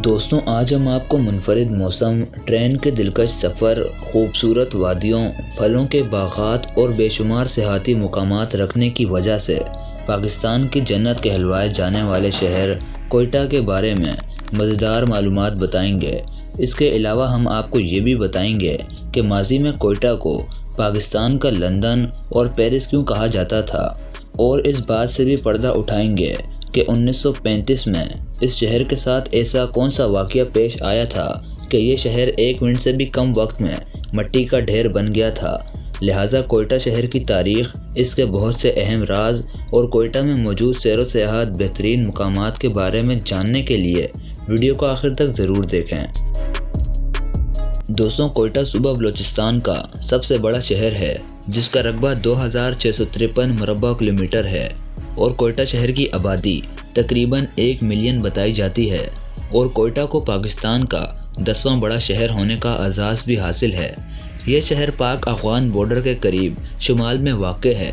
دوستوں آج ہم آپ کو منفرد موسم، ٹرین کے دلکش سفر، خوبصورت وادیوں، پھلوں کے باغات اور بے شمار سیاحتی مقامات رکھنے کی وجہ سے پاکستان کی جنت کہلوائے جانے والے شہر کوئٹہ کے بارے میں مزیدار معلومات بتائیں گے۔ اس کے علاوہ ہم آپ کو یہ بھی بتائیں گے کہ ماضی میں کوئٹہ کو پاکستان کا لندن اور پیرس کیوں کہا جاتا تھا، اور اس بات سے بھی پردہ اٹھائیں گے کہ 1935 میں اس شہر کے ساتھ ایسا کون سا واقعہ پیش آیا تھا کہ یہ شہر 1 منٹ سے بھی کم وقت میں مٹی کا ڈھیر بن گیا تھا۔ لہٰذا کوئٹہ شہر کی تاریخ، اس کے بہت سے اہم راز اور کوئٹہ میں موجود سیر و سیاحت بہترین مقامات کے بارے میں جاننے کے لیے ویڈیو کو آخر تک ضرور دیکھیں۔ دوستوں کوئٹہ صوبہ بلوچستان کا سب سے بڑا شہر ہے، جس کا رقبہ 2653 مربع کلومیٹر ہے، اور کوئٹہ شہر کی آبادی تقریباً 1 ملین بتائی جاتی ہے، اور کوئٹہ کو پاکستان کا 10واں بڑا شہر ہونے کا اعزاز بھی حاصل ہے۔ یہ شہر پاک افغان بارڈر کے قریب شمال میں واقع ہے،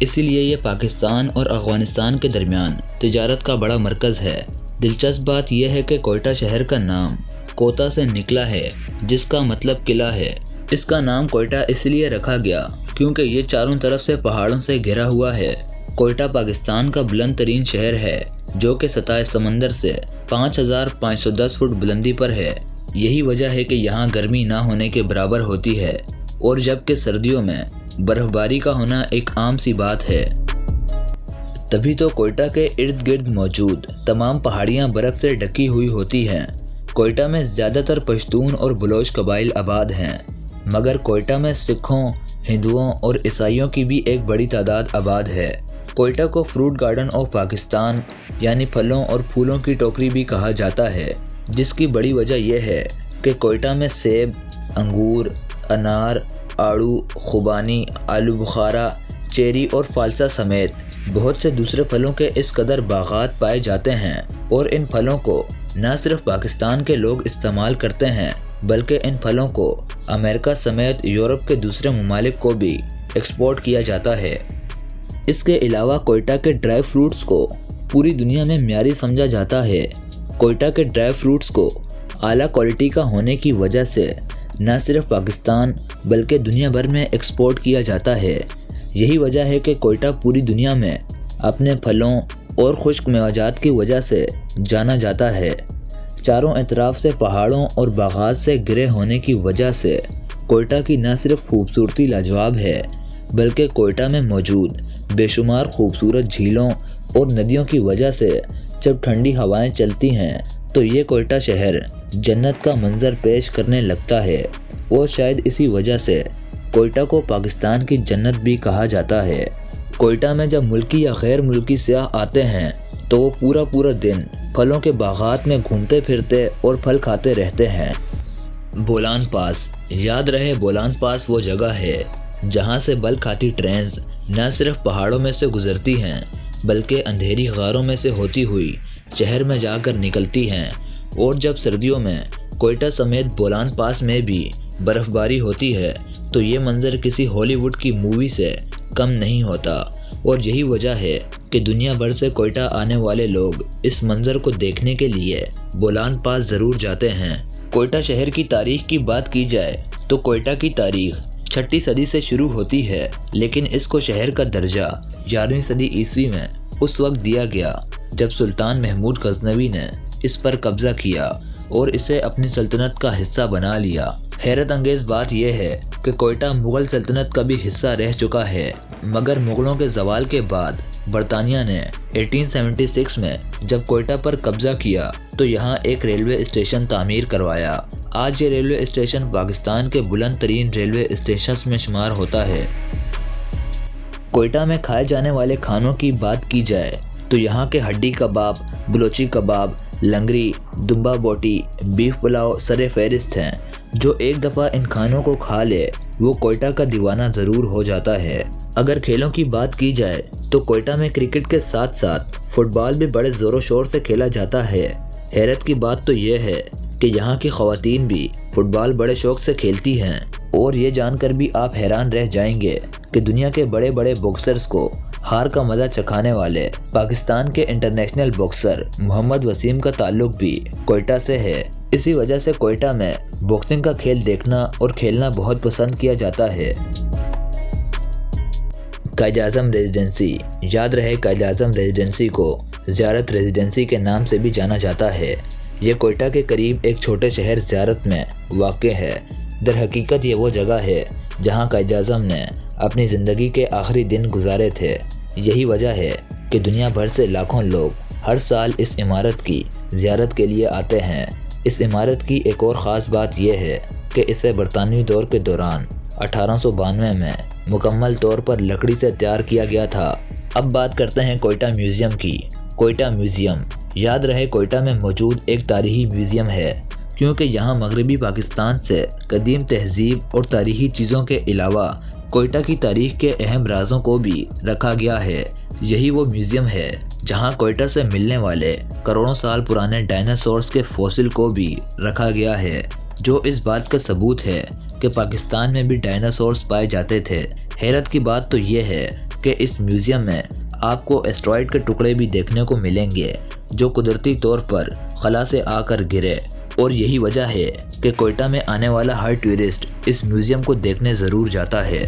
اسی لیے یہ پاکستان اور افغانستان کے درمیان تجارت کا بڑا مرکز ہے۔ دلچسپ بات یہ ہے کہ کوئٹہ شہر کا نام کوتا سے نکلا ہے، جس کا مطلب قلعہ ہے۔ اس کا نام کوئٹہ اس لیے رکھا گیا کیونکہ یہ چاروں طرف سے پہاڑوں سے گھرا ہوا ہے۔ کوئٹہ پاکستان کا بلند ترین شہر ہے، جو کہ سطح سمندر سے 5510 فٹ بلندی پر ہے۔ یہی وجہ ہے کہ یہاں گرمی نہ ہونے کے برابر ہوتی ہے، اور جبکہ سردیوں میں برف باری کا ہونا ایک عام سی بات ہے۔ تبھی تو کوئٹہ کے ارد گرد موجود تمام پہاڑیاں برف سے ڈھکی ہوئی ہوتی ہیں۔ کوئٹہ میں زیادہ تر پشتون اور بلوچ قبائل آباد ہیں، مگر کوئٹہ میں سکھوں، ہندوؤں اور عیسائیوں کی بھی ایک بڑی تعداد آباد ہے۔ کوئٹہ کو فروٹ گارڈن آف پاکستان یعنی پھلوں اور پھولوں کی ٹوکری بھی کہا جاتا ہے، جس کی بڑی وجہ یہ ہے کہ کوئٹہ میں سیب، انگور، انار، آڑو، خوبانی، آلو بخارا، چیری اور فالسا سمیت بہت سے دوسرے پھلوں کے اس قدر باغات پائے جاتے ہیں، اور ان پھلوں کو نہ صرف پاکستان کے لوگ استعمال کرتے ہیں، بلکہ ان پھلوں کو امریکہ سمیت یورپ کے دوسرے ممالک کو بھی ایکسپورٹ کیا جاتا ہے۔ اس کے علاوہ کوئٹہ کے ڈرائی فروٹس کو پوری دنیا میں معیاری سمجھا جاتا ہے۔ کوئٹہ کے ڈرائی فروٹس کو اعلیٰ کوالٹی کا ہونے کی وجہ سے نہ صرف پاکستان بلکہ دنیا بھر میں ایکسپورٹ کیا جاتا ہے۔ یہی وجہ ہے کہ کوئٹہ پوری دنیا میں اپنے پھلوں اور خشک میوجات کی وجہ سے جانا جاتا ہے۔ چاروں اطراف سے پہاڑوں اور باغات سے گھرے ہونے کی وجہ سے کوئٹہ کی نہ صرف خوبصورتی لاجواب ہے، بلکہ کوئٹہ میں موجود بے شمار خوبصورت جھیلوں اور ندیوں کی وجہ سے جب ٹھنڈی ہوائیں چلتی ہیں تو یہ کوئٹہ شہر جنت کا منظر پیش کرنے لگتا ہے، اور شاید اسی وجہ سے کوئٹہ کو پاکستان کی جنت بھی کہا جاتا ہے۔ کوئٹہ میں جب ملکی یا غیر ملکی سیاح آتے ہیں تو وہ پورا دن پھلوں کے باغات میں گھومتے پھرتے اور پھل کھاتے رہتے ہیں۔ بولان پاس، یاد رہے بولان پاس وہ جگہ ہے جہاں سے بل کھاتی ٹرینز نہ صرف پہاڑوں میں سے گزرتی ہیں، بلکہ اندھیری غاروں میں سے ہوتی ہوئی شہر میں جا کر نکلتی ہیں، اور جب سردیوں میں کوئٹہ سمیت بولان پاس میں بھی برف باری ہوتی ہے تو یہ منظر کسی ہالی ووڈ کی مووی سے کم نہیں ہوتا، اور یہی وجہ ہے کہ دنیا بھر سے کوئٹہ آنے والے لوگ اس منظر کو دیکھنے کے لیے بولان پاس ضرور جاتے ہیں۔ کوئٹہ شہر کی تاریخ کی بات کی جائے تو کوئٹہ کی تاریخ 6 صدی سے شروع ہوتی ہے، لیکن اس کو شہر کا درجہ 11ویں صدی عیسوی میں اس وقت دیا گیا جب سلطان محمود غزنوی نے اس پر قبضہ کیا اور اسے اپنی سلطنت کا حصہ بنا لیا۔ حیرت انگیز بات یہ ہے کہ کوئٹہ مغل سلطنت کا بھی حصہ رہ چکا ہے، مگر مغلوں کے زوال کے بعد برطانیہ نے 1876 میں جب کوئٹہ پر قبضہ کیا تو یہاں ایک ریلوے اسٹیشن تعمیر کروایا۔ آج یہ ریلوے اسٹیشن پاکستان کے بلند ترین ریلوے اسٹیشنز میں شمار ہوتا ہے۔ کوئٹہ میں کھائے جانے والے کھانوں کی بات کی جائے تو یہاں کے ہڈی کباب، بلوچی کباب، لنگری، دمبا بوٹی، بیف پلاؤ سر فہرست ہیں۔ جو ایک دفعہ ان کھانوں کو کھا لے وہ کوئٹہ کا دیوانہ ضرور ہو جاتا ہے۔ اگر کھیلوں کی بات کی جائے تو کوئٹہ میں کرکٹ کے ساتھ ساتھ فٹ بال بھی بڑے زور و شور سے کھیلا جاتا ہے۔ حیرت کی بات تو یہ ہے کہ یہاں کی خواتین بھی فٹ بال بڑے شوق سے کھیلتی ہیں، اور یہ جان کر بھی آپ حیران رہ جائیں گے کہ دنیا کے بڑے بڑے باکسرز کو ہار کا مزہ چکھانے والے پاکستان کے انٹرنیشنل باکسر محمد وسیم کا تعلق بھی کوئٹہ سے ہے۔ اسی وجہ سے کوئٹہ میں باکسنگ کا کھیل دیکھنا اور کھیلنا بہت پسند کیا جاتا ہے۔ قائد اعظم ریزیڈنسی، یاد رہے قائد اعظم ریزیڈنسی کو زیارت ریزیڈنسی کے نام سے بھی جانا جاتا ہے۔ یہ کوئٹہ کے قریب ایک چھوٹے شہر زیارت میں واقع ہے۔ در حقیقت یہ وہ جگہ ہے جہاں قائد اعظم نے اپنی زندگی کے آخری دن گزارے تھے۔ یہی وجہ ہے کہ دنیا بھر سے لاکھوں لوگ ہر سال اس عمارت کی زیارت کے لیے آتے ہیں۔ اس عمارت کی ایک اور خاص بات یہ ہے کہ اسے برطانوی دور کے دوران 1892 میں مکمل طور پر لکڑی سے تیار کیا گیا تھا۔ اب بات کرتے ہیں کوئٹہ میوزیم کی۔ کوئٹہ میوزیم، یاد رہے کوئٹہ میں موجود ایک تاریخی میوزیم ہے، کیونکہ یہاں مغربی پاکستان سے قدیم تہذیب اور تاریخی چیزوں کے علاوہ کوئٹہ کی تاریخ کے اہم رازوں کو بھی رکھا گیا ہے۔ یہی وہ میوزیم ہے جہاں کوئٹہ سے ملنے والے کروڑوں سال پرانے ڈائناسورز کے فوسل کو بھی رکھا گیا ہے، جو اس بات کا ثبوت ہے کہ پاکستان میں بھی ڈائناسورز پائے جاتے تھے۔ حیرت کی بات تو یہ ہے کہ اس میوزیم میں آپ کو اسٹرائڈ کے ٹکڑے بھی دیکھنے کو ملیں گے جو قدرتی طور پر خلا سے آ کر گرے، اور یہی وجہ ہے کہ کوئٹہ میں آنے والا ہر ٹورسٹ اس میوزیم کو دیکھنے ضرور جاتا ہے۔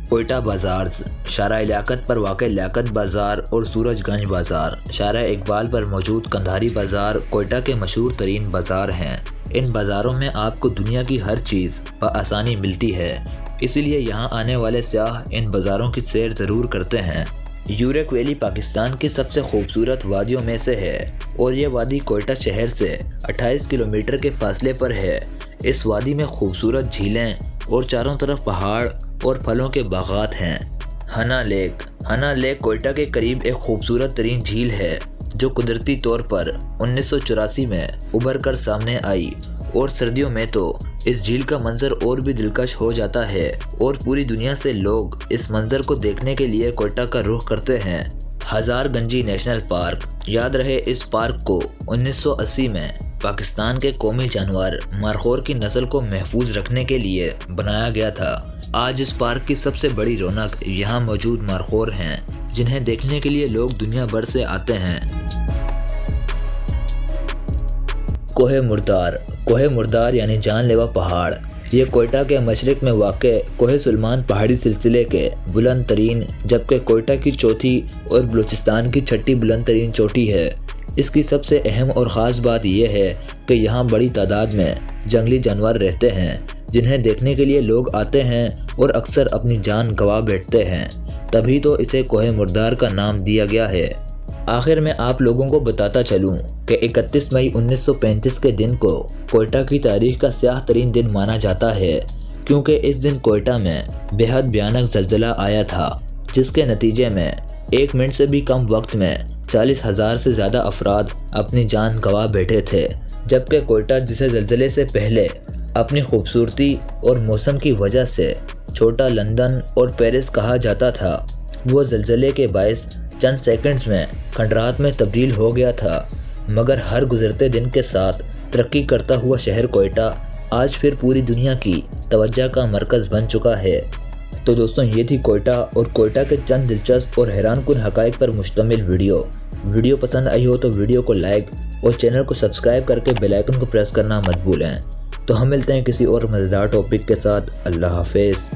کوئٹہ بازارز، شارع لیاقت پر واقع لیاقت بازار اور سورج گنج بازار، شارع اقبال پر موجود کندھاری بازار کوئٹہ کے مشہور ترین بازار ہیں۔ ان بازاروں میں آپ کو دنیا کی ہر چیز بآسانی ملتی ہے، اسی لیے یہاں آنے والے سیاح ان بازاروں کی سیر ضرور کرتے ہیں۔ یورک ویلی پاکستان کی سب سے خوبصورت وادیوں میں سے ہے اور یہ وادی کوئٹہ شہر سے 28 کلومیٹر کے فاصلے پر ہے۔ اس وادی میں خوبصورت جھیلیں اور چاروں طرف پہاڑ اور پھلوں کے باغات ہیں۔ ہنا لیک کوئٹہ کے قریب ایک خوبصورت ترین جھیل ہے جو قدرتی طور پر 1984 میں ابھر کر سامنے آئی، اور سردیوں میں تو اس جھیل کا منظر اور بھی دلکش ہو جاتا ہے اور پوری دنیا سے لوگ اس منظر کو دیکھنے کے لیے کوئٹہ کا رخ کرتے ہیں۔ ہزار گنجی نیشنل پارک، یاد رہے اس پارک کو 1980 میں پاکستان کے قومی جانور مارخور کی نسل کو محفوظ رکھنے کے لیے بنایا گیا تھا۔ آج اس پارک کی سب سے بڑی رونق یہاں موجود مارخور ہیں، جنہیں دیکھنے کے لیے لوگ دنیا بھر سے آتے ہیں۔ کوہ مردار یعنی جان لیوا پہاڑ، یہ کوئٹہ کے مشرق میں واقع کوہ سلمان پہاڑی سلسلے کے بلند ترین، جبکہ کوئٹہ کی چوتھی اور بلوچستان کی چھٹی بلند ترین چوٹی ہے۔ اس کی سب سے اہم اور خاص بات یہ ہے کہ یہاں بڑی تعداد میں جنگلی جانور رہتے ہیں، جنہیں دیکھنے کے لیے لوگ آتے ہیں اور اکثر اپنی جان گنوا بیٹھتے ہیں، تبھی تو اسے کوہ مردار کا نام دیا گیا ہے۔ آخر میں آپ لوگوں کو بتاتا چلوں کہ 31 مئی 1935 کے دن کو کوئٹہ کی تاریخ کا سیاہ ترین دن مانا جاتا ہے، کیونکہ اس دن کوئٹہ میں بے حد بھیانک زلزلہ آیا تھا، جس کے نتیجے میں 1 منٹ سے بھی کم وقت میں 40,000 سے زیادہ افراد اپنی جان گنوا بیٹھے تھے، جبکہ کوئٹہ جسے زلزلے سے پہلے اپنی خوبصورتی اور موسم کی وجہ سے چھوٹا لندن اور پیرس کہا جاتا تھا، وہ زلزلے کے باعث چند سیکنڈز میں کھنڈرات میں تبدیل ہو گیا تھا۔ مگر ہر گزرتے دن کے ساتھ ترقی کرتا ہوا شہر کوئٹہ آج پھر پوری دنیا کی توجہ کا مرکز بن چکا ہے۔ تو دوستوں، یہ تھی کوئٹہ اور کوئٹہ کے چند دلچسپ اور حیران کن حقائق پر مشتمل ویڈیو پسند آئی ہو تو ویڈیو کو لائک اور چینل کو سبسکرائب کر کے بیل آئیکن کو پریس کرنا مت بھولیں۔ تو ہم ملتے ہیں کسی اور مزیدار ٹاپک کے ساتھ۔ اللہ حافظ۔